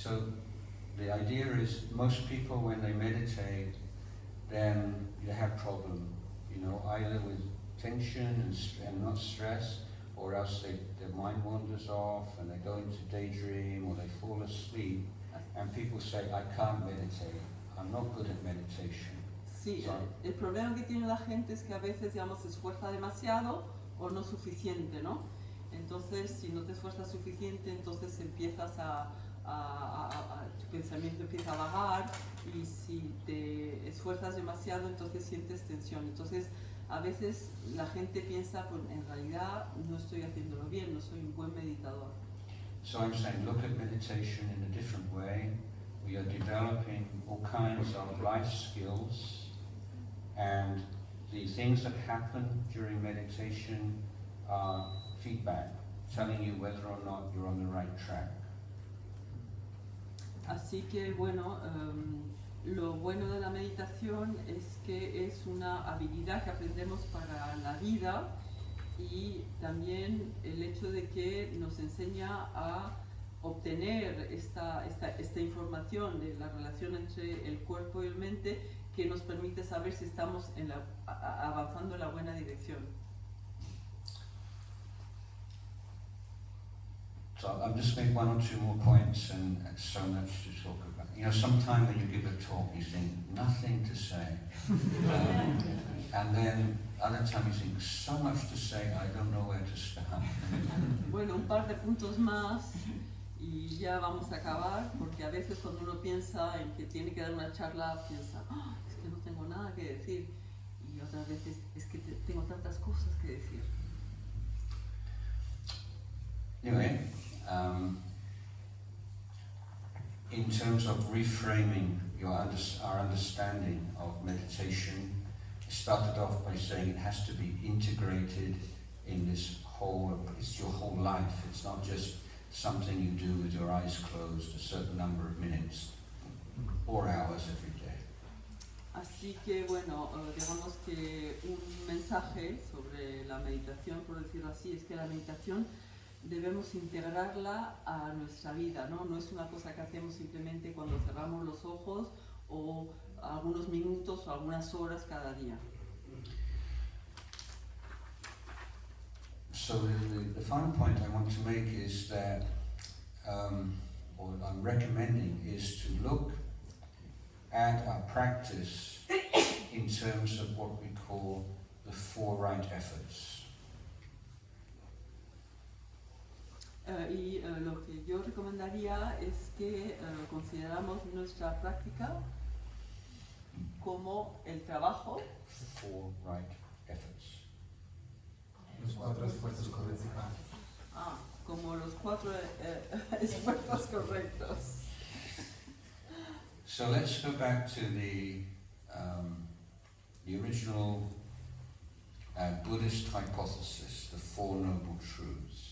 So the idea is most people when they meditate, then they have problem, you know, either with tension and not stress, or else their mind wanders off and they go into daydream or they fall asleep, and people say, I can't meditate, I'm not good at meditation. Sí, el problema que tiene la gente es que a veces, digamos, se esfuerza demasiado o no suficiente, ¿no? Entonces, si no te esfuerzas suficiente, entonces empiezas tu pensamiento empieza a vagar, y si te esfuerzas demasiado, entonces sientes tensión. Entonces, a veces la gente piensa, pues en realidad no estoy haciéndolo bien, no soy un buen meditador. So I'm saying, look at meditation in a different way. We are developing all kinds of life skills, and the things that happen during meditation are feedback, telling you whether or not you're on the right track. Así que bueno, lo bueno de la meditación es que es una habilidad que aprendemos para la vida, y también el hecho de que nos enseña a obtener esta información de la relación entre el cuerpo y el mente, que nos permite saber si estamos avanzando en la buena dirección. So I'm just making one or two more points, and so much to talk about. You know, sometimes when you give a talk, you think nothing to say, and then other times you think so much to say, I don't know where to start. Bueno, un par de puntos más y ya vamos a acabar, porque a veces cuando uno piensa en que tiene que dar una charla, piensa, es que no tengo nada que decir, y otras veces es que tengo tantas cosas que decir. Anyway, in terms of reframing our understanding of meditation, I started off by saying it has to be integrated in this whole, it's your whole life. It's not just something you do with your eyes closed a certain number of minutes or hours every day. Así que bueno, digamos que un mensaje sobre la meditación, por decirlo así, es que la meditación debemos integrarla a nuestra vida, ¿no? No es una cosa que hacemos simplemente cuando cerramos los ojos o algunos minutos o algunas horas cada día. So the final point I want to make is that, or I'm recommending, is to look at our practice in terms of what we call the 4 right efforts. Lo que yo recomendaría es que consideramos nuestra práctica como el trabajo. 4 right efforts. Los 4 esfuerzos correctos. Como los 4 esfuerzos correctos. So let's go back to the original Buddhist hypothesis, the 4 noble truths.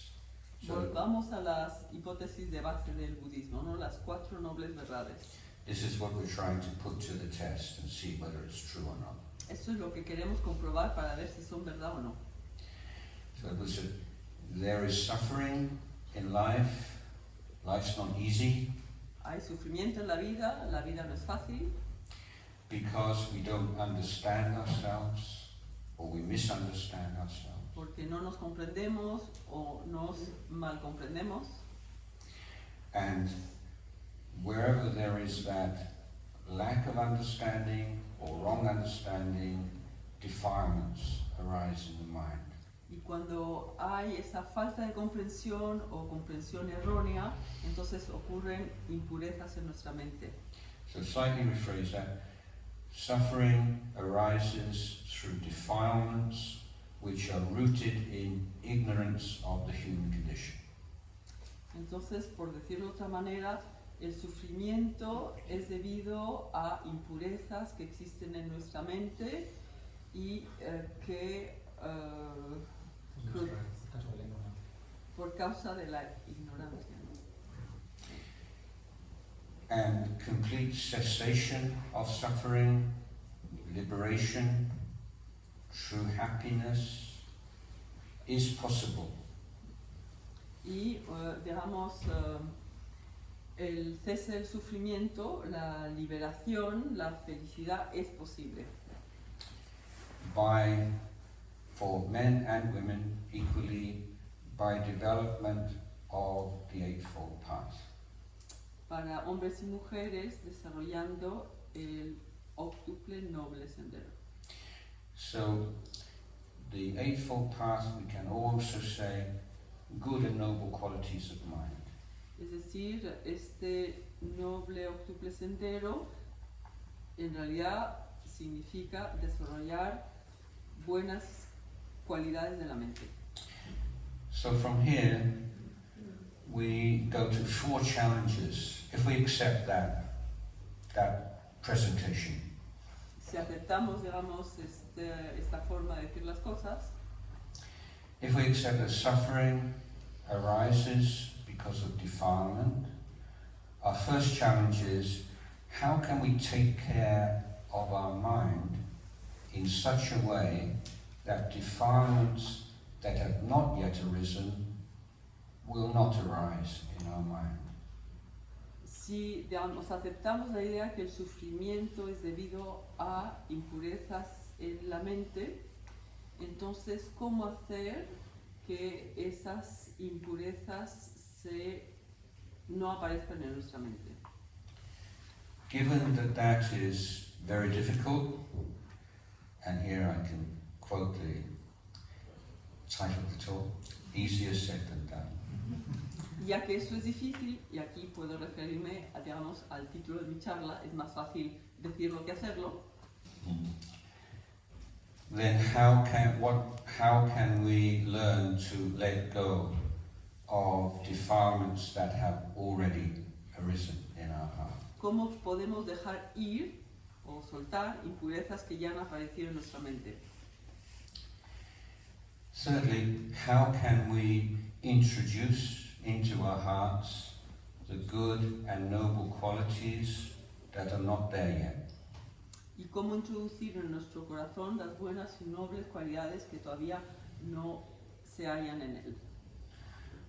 Volvamos a las hipótesis de base del budismo, ¿no? Las 4 nobles verdades. This is what we're trying to put to the test and see whether it's true or not. Esto es lo que queremos comprobar para ver si son verdad o no. So it was there is suffering in life. Life's not easy. Hay sufrimiento en la vida no es fácil. Because we don't understand ourselves, or we misunderstand ourselves. Porque no nos comprendemos o nos mal comprendemos. And wherever there is that lack of understanding or wrong understanding, defilements arise in the mind. Y cuando hay esa falta de comprensión o comprensión errónea, entonces ocurren impurezas en nuestra mente. So slightly rephrase that. Suffering arises through defilements which are rooted in ignorance of the human condition. Entonces, por decirlo de otra manera, el sufrimiento es debido a impurezas que existen en nuestra mente y que por causa de la ignorancia. And complete cessation of suffering, liberation, true happiness is possible. Y digamos, el cese del sufrimiento, la liberación, la felicidad es posible. For men and women equally, by development of the Eightfold Path. Para hombres y mujeres desarrollando el óctuple noble sendero. So, the Eightfold Path, we can also say, good and noble qualities of mind. Es decir, este noble óctuple sendero en realidad significa desarrollar buenas cualidades de la mente. So from here, we go to 4 challenges, if we accept that presentation. Si aceptamos, digamos, esta forma de decir las cosas, If we accept that suffering arises because of defilement, our first challenge is, how can we take care of our mind in such a way that defilements that have not yet arisen will not arise in our mind? si, digamos, aceptamos la idea que el sufrimiento es debido a impurezas en la mente, entonces, ¿cómo hacer que esas impurezas no aparezcan en nuestra mente? Given that is very difficult, and here I can quote the title of the talk, easier said than done. Ya que eso es difícil, y aquí puedo referirme, digamos, al título de mi charla, es más fácil decirlo que hacerlo, Then how can we learn to let go of defilements that have already arisen in our heart? ¿cómo podemos dejar ir o soltar impurezas que ya han aparecido en nuestra mente? Thirdly, how can we introduce into our hearts the good and noble qualities that are not there yet? Y cómo introducir en nuestro corazón las buenas y nobles cualidades que todavía no se hallan en él.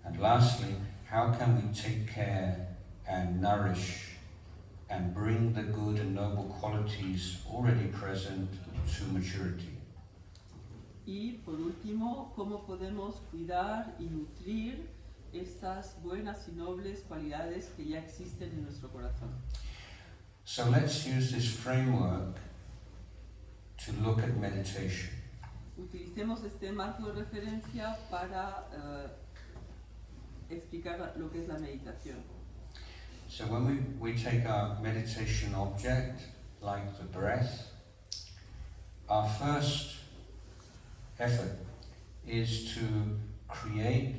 And lastly, how can we take care and nourish and bring the good and noble qualities already present to maturity? Y por último, cómo podemos cuidar y nutrir esas buenas y nobles cualidades que ya existen en nuestro corazón. So let's use this framework to look at meditation. Utilicemos este marco de referencia para explicar lo que es la meditación. So when we take our meditation object, like the breath, our first effort is to create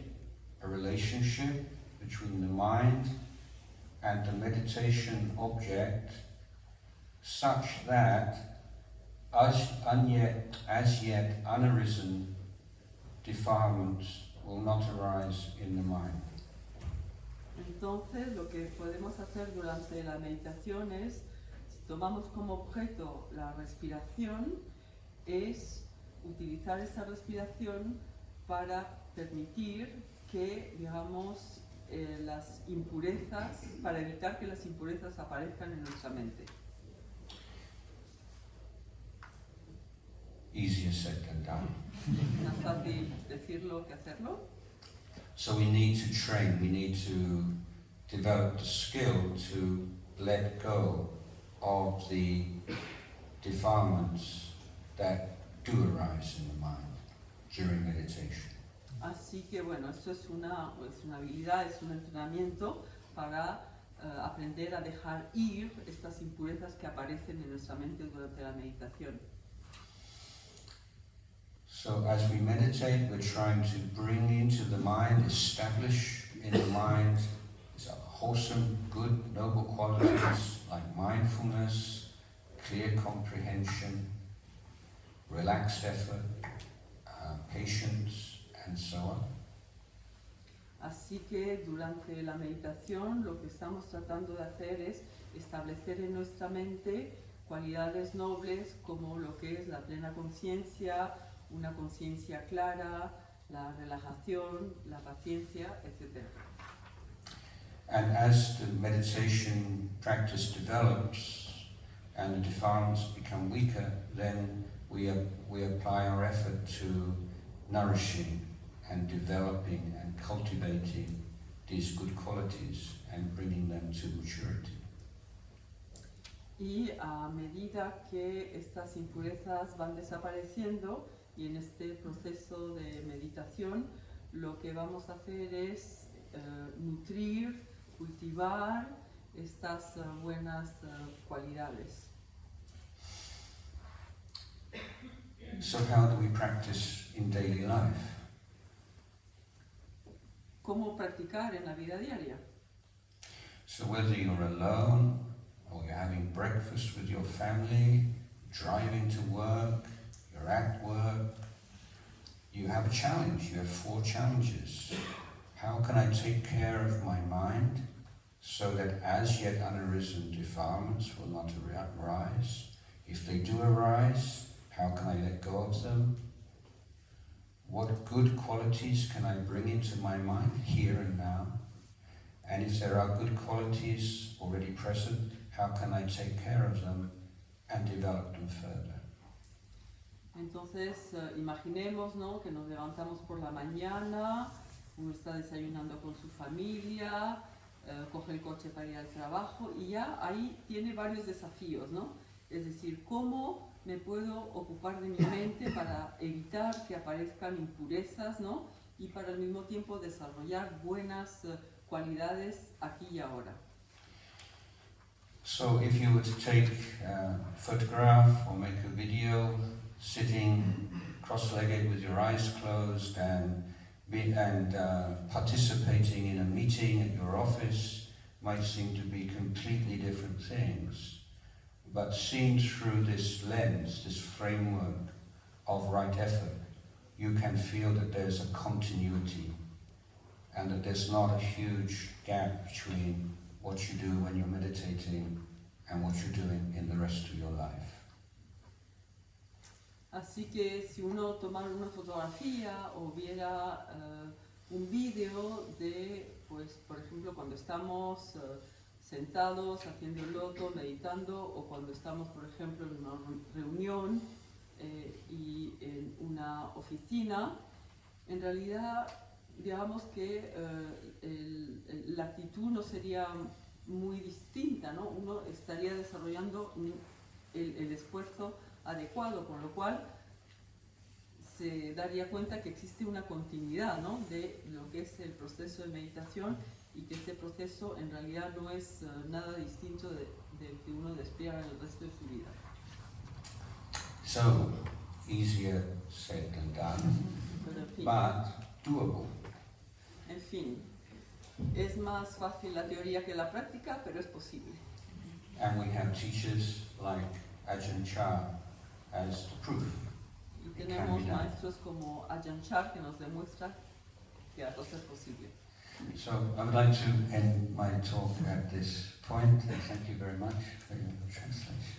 a relationship between the mind and the meditation object such that as yet unarisen defilements will not arise in the mind. Entonces, lo que podemos hacer durante la meditación es, si tomamos como objeto la respiración, es utilizar esa respiración para permitir que, digamos, las impurezas, para evitar que las impurezas aparezcan en nuestra mente. Easier said than done. Más fácil decirlo que hacerlo. So we need to train, we need to develop the skill to let go of the defilements that do arise in the mind during meditation. Así que bueno, esto es una habilidad, es un entrenamiento para aprender a dejar ir estas impurezas que aparecen en nuestra mente durante la meditación. So as we meditate, we're trying to bring into the mind, establish in the mind wholesome, good, noble qualities like mindfulness, clear comprehension, relaxed effort, patience, and so on. Así que durante la meditación lo que estamos tratando de hacer es establecer en nuestra mente cualidades nobles como lo que es la plena conciencia, una conciencia clara, la relajación, la paciencia, etc. And as the meditation practice develops and the defilements become weaker, then we apply our effort to nourishing and developing and cultivating these good qualities and bringing them to maturity. Y a medida que estas impurezas van desapareciendo, y en este proceso de meditación, lo que vamos a hacer es nutrir, cultivar estas buenas cualidades. So how do we practice in daily life? ¿Cómo practicar en la vida diaria? So whether you're alone, or you're having breakfast with your family, driving to work, you're at work, you have a challenge, you have 4 challenges. How can I take care of my mind so that as yet unarisen defilements will not arise? If they do arise, how can I let go of them? What good qualities can I bring into my mind here and now? And if there are good qualities already present, how can I take care of them and develop them further? Entonces, imaginemos, ¿no?, que nos levantamos por la mañana, uno está desayunando con su familia, coge el coche para ir al trabajo y ya ahí tiene varios desafíos, ¿no? Es decir, ¿cómo me puedo ocupar de mi mente para evitar que aparezcan impurezas, ¿no?, y para al mismo tiempo desarrollar buenas cualidades aquí y ahora? So if you were to take a photograph or make a video sitting cross-legged with your eyes closed and participating in a meeting at your office might seem to be completely different things. But seen through this lens, this framework of right effort, you can feel that there's a continuity and that there's not a huge gap between what you do when you're meditating and what you're doing in the rest of your life. Así que si uno tomara una fotografía o viera un vídeo de, pues, por ejemplo, cuando estamos sentados haciendo el loto, meditando, o cuando estamos, por ejemplo, en una reunión y en una oficina, en realidad, digamos que la actitud no sería muy distinta, ¿no? Uno estaría desarrollando el esfuerzo adecuado, con lo cual se daría cuenta que existe una continuidad, ¿no?, de lo que es el proceso de meditación y que este proceso en realidad no es nada distinto del que uno despliega en el resto de su vida. So, easier said than done, Pero en fin, but doable. en fin, es más fácil la teoría que la práctica, pero es posible. And we have teachers like Ajahn Jayasaro as the proof. Y tenemos maestros como Ajahn Jayasaro que nos demuestra que la cosa es posible. So I would like to end my talk at this point, and thank you very much for your translation.